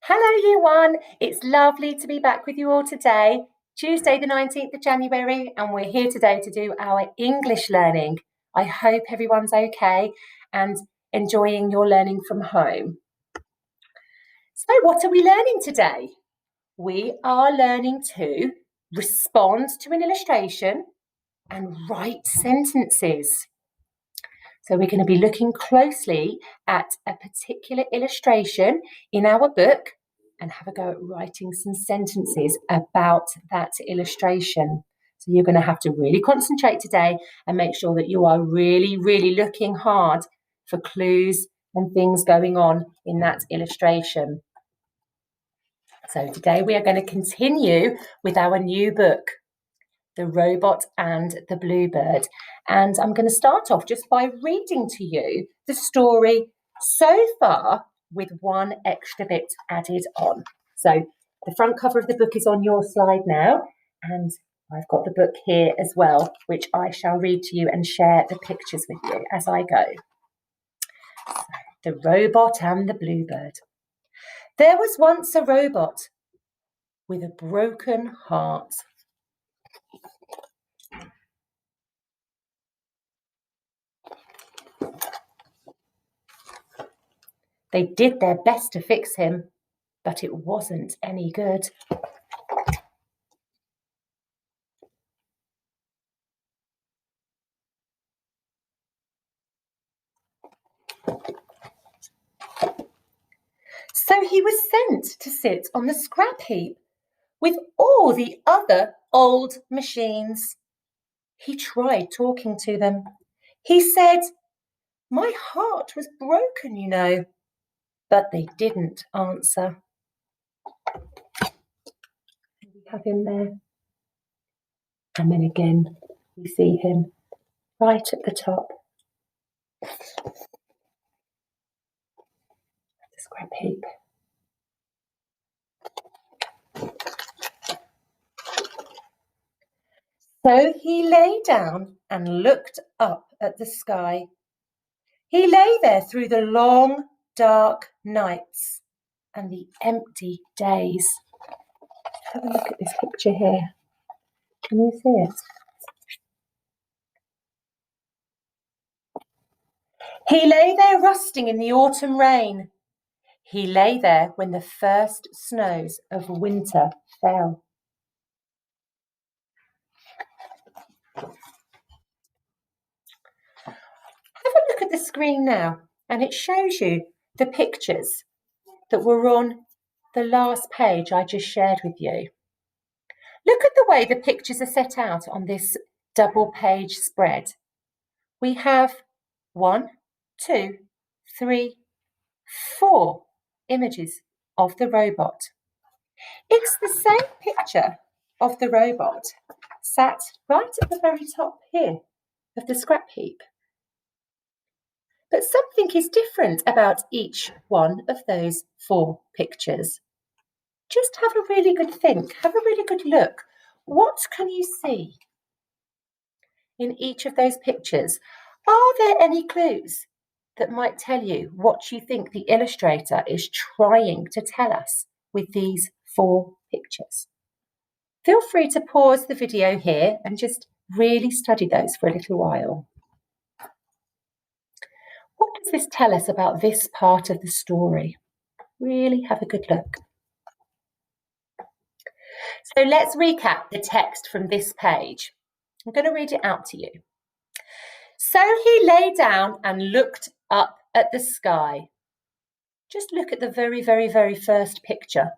Hello, Year 1. It's lovely to be back with you all today, Tuesday the 19th of January, and we're here today to do our English learning. I hope everyone's okay and enjoying your learning from home. So what are we learning today? We are learning to respond to an illustration and write sentences. So we're going to be looking closely at a particular illustration in our book and have a go at writing some sentences about that illustration. So you're going to have to really concentrate today and make sure that you are really looking hard for clues and things going on in that illustration. So today we are going to continue with our new book, The Robot and the Bluebird. And I'm going to start off just by reading to you the story so far with one extra bit added on. So the front cover of the book is on your slide now, and I've got the book here as well, which I shall read to you and share the pictures with you as I go. The Robot and the Bluebird. There was once a robot with a broken heart. They did their best to fix him, but it wasn't any good. So he was sent to sit on the scrap heap with all the other old machines. He tried talking to them. He said, "My heart was broken, you know." But they didn't answer. We have him there. And then again, we see him right at the top. The scrap heap. So he lay down and looked up at the sky. He lay there through the long, dark nights and the empty days. Have a look at this picture here. Can you see it? He lay there rusting in the autumn rain. He lay there when the first snows of winter fell. Have a look at the screen now, and it shows you the pictures that were on the last page I just shared with you. Look at the way the pictures are set out on this double page spread. We have 1, 2, 3, 4 images of the robot. It's the same picture of the robot sat right at the very top here of the scrap heap. But something is different about each one of those 4 pictures. Just have a really good think, have a really good look. What can you see in each of those pictures? Are there any clues that might tell you what you think the illustrator is trying to tell us with these 4 pictures? Feel free to pause the video here and just really study those for a little while. What does this tell us about this part of the story? Really have a good look. So let's recap the text from this page. I'm going to read it out to you. So he lay down and looked up at the sky. Just look at the very first picture.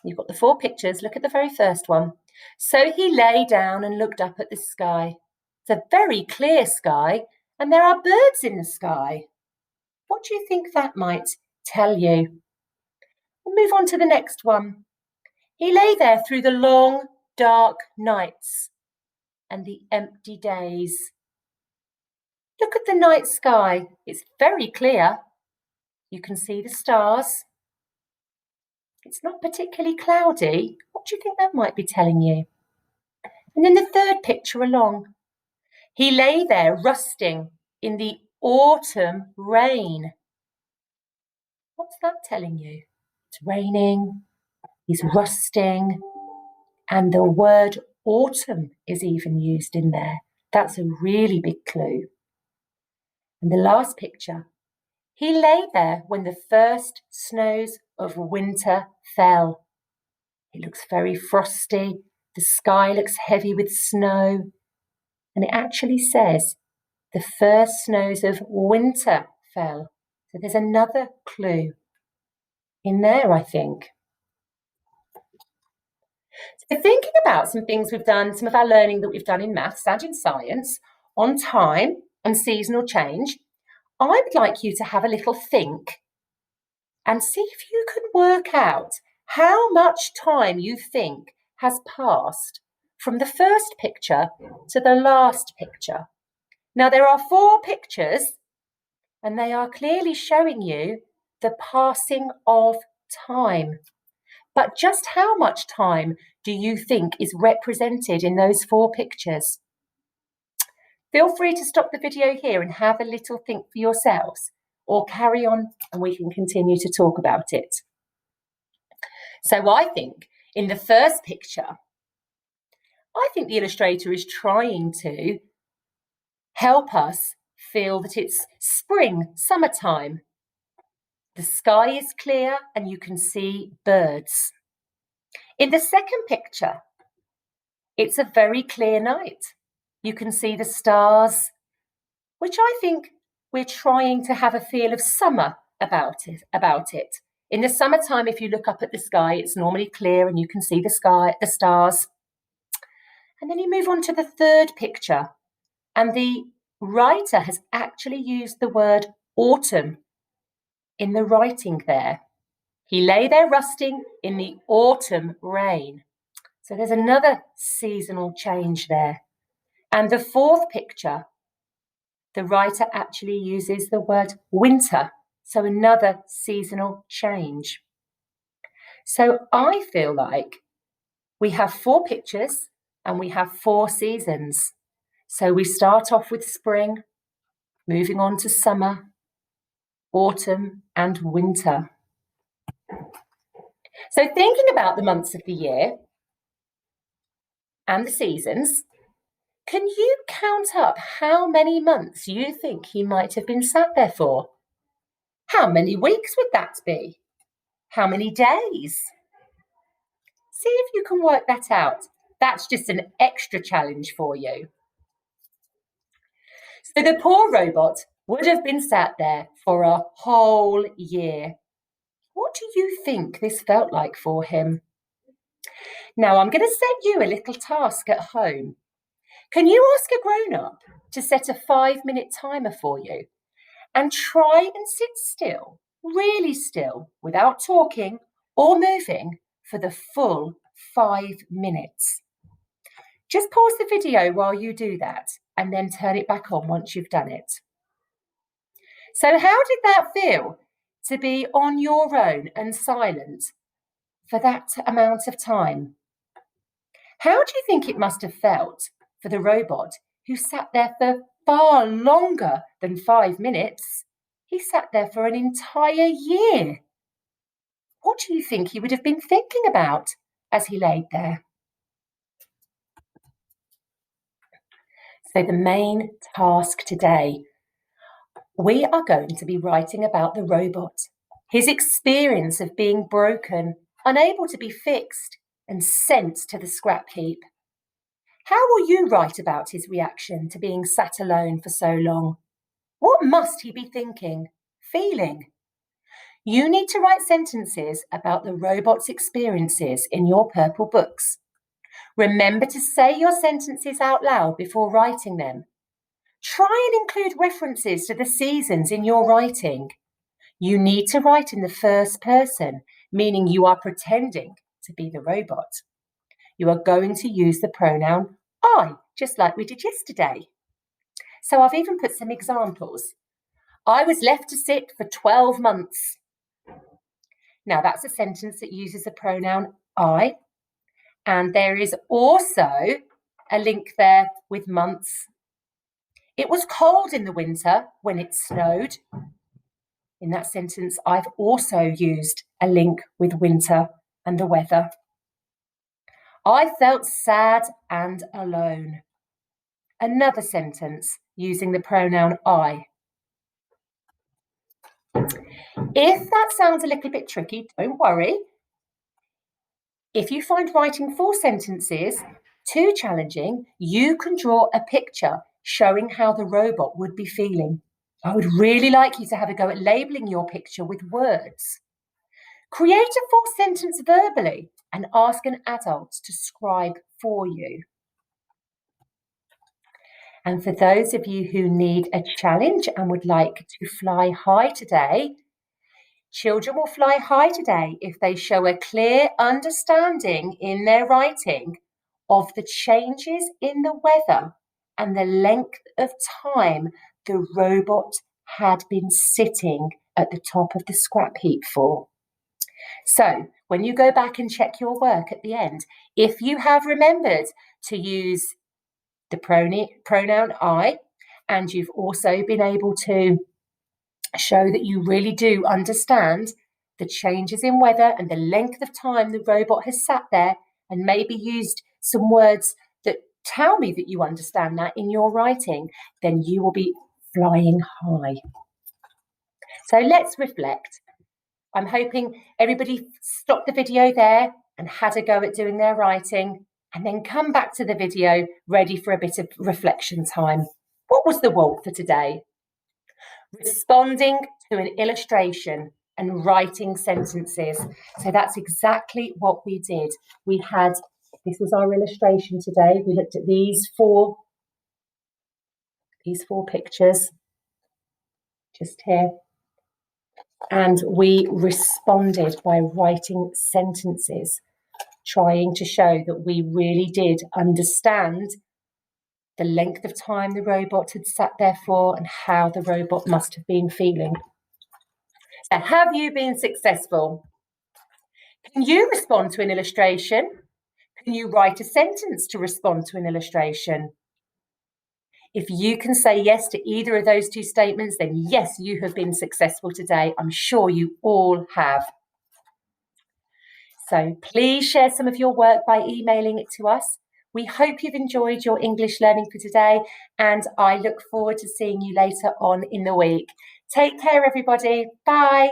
You've got the 4 pictures. Look at the very first one. So he lay down and looked up at the sky. It's a very clear sky, and there are birds in the sky. What do you think that might tell you? We'll move on to the next one. He lay there through the long, dark nights and the empty days. Look at the night sky. It's very clear. You can see the stars. It's not particularly cloudy. What do you think that might be telling you? And then the third picture along. He lay there rusting in the autumn rain. What's that telling you? It's raining, he's rusting, and the word autumn is even used in there. That's a really big clue. And the last picture, he lay there when the first snows of winter fell. It looks very frosty, the sky looks heavy with snow, and it actually says the first snows of winter fell. So there's another clue in there, I think. So thinking about some things we've done, some of our learning that we've done in maths and in science on time and seasonal change, I would like you to have a little think and see if you can work out how much time you think has passed from the first picture to the last picture. Now, there are 4 pictures, and they are clearly showing you the passing of time. But just how much time do you think is represented in those 4 pictures? Feel free to stop the video here and have a little think for yourselves, or carry on and we can continue to talk about it. So I think in the first picture, I think the illustrator is trying to help us feel that it's spring, summertime. The sky is clear and you can see birds. In the second picture, it's a very clear night. You can see the stars, which I think we're trying to have a feel of summer about it. In the summertime, if you look up at the sky, it's normally clear and you can see the sky, the stars. And then you move on to the third picture, and the writer has actually used the word autumn in the writing there. He lay there rusting in the autumn rain. So there's another seasonal change there. And the fourth picture, the writer actually uses the word winter. So another seasonal change. So I feel like we have 4 pictures and we have 4 seasons. So we start off with spring, moving on to summer, autumn, and winter. So thinking about the months of the year and the seasons, can you count up how many months you think he might have been sat there for? How many weeks would that be? How many days? See if you can work that out. That's just an extra challenge for you. So the poor robot would have been sat there for a whole year. What do you think this felt like for him? Now I'm going to set you a little task at home. Can you ask a grown-up to set a 5-minute timer for you and try and sit still, really still, without talking or moving for the full 5 minutes? Just pause the video while you do that and then turn it back on once you've done it. So how did that feel to be on your own and silent for that amount of time? How do you think it must have felt for the robot who sat there for far longer than 5 minutes? He sat there for an entire year. What do you think he would have been thinking about as he laid there? So the main task today, we are going to be writing about the robot, his experience of being broken, unable to be fixed, and sent to the scrap heap. How will you write about his reaction to being sat alone for so long? What must he be thinking, feeling? You need to write sentences about the robot's experiences in your purple books. Remember to say your sentences out loud before writing them. Try and include references to the seasons in your writing. You need to write in the first person, meaning you are pretending to be the robot. You are going to use the pronoun I, just like we did yesterday. So I've even put some examples. I was left to sit for 12 months. Now that's a sentence that uses the pronoun I, and there is also a link there with months. It was cold in the winter when it snowed. In that sentence, I've also used a link with winter and the weather. I felt sad and alone. Another sentence using the pronoun I. If that sounds a little bit tricky, don't worry. If you find writing full sentences too challenging, you can draw a picture showing how the robot would be feeling. I would really like you to have a go at labelling your picture with words. Create a full sentence verbally and ask an adult to scribe for you. And for those of you who need a challenge and would like to fly high today, children will fly high today if they show a clear understanding in their writing of the changes in the weather and the length of time the robot had been sitting at the top of the scrap heap for. So when you go back and check your work at the end, if you have remembered to use the pronoun I, and you've also been able to show that you really do understand the changes in weather and the length of time the robot has sat there, and maybe used some words that tell me that you understand that in your writing, then you will be flying high. So let's reflect. I'm hoping everybody stopped the video there and had a go at doing their writing, and then come back to the video ready for a bit of reflection time. What was the WALT for today? Responding to an illustration and writing sentences. So that's exactly what we did. This was our illustration today. We looked at these four pictures just here. And we responded by writing sentences, trying to show that we really did understand the length of time the robot had sat there for and how the robot must have been feeling. So have you been successful? Can you respond to an illustration? Can you write a sentence to respond to an illustration? If you can say yes to either of those two statements, then yes, you have been successful today. I'm sure you all have. So please share some of your work by emailing it to us. We hope you've enjoyed your English learning for today, and I look forward to seeing you later on in the week. Take care, everybody. Bye.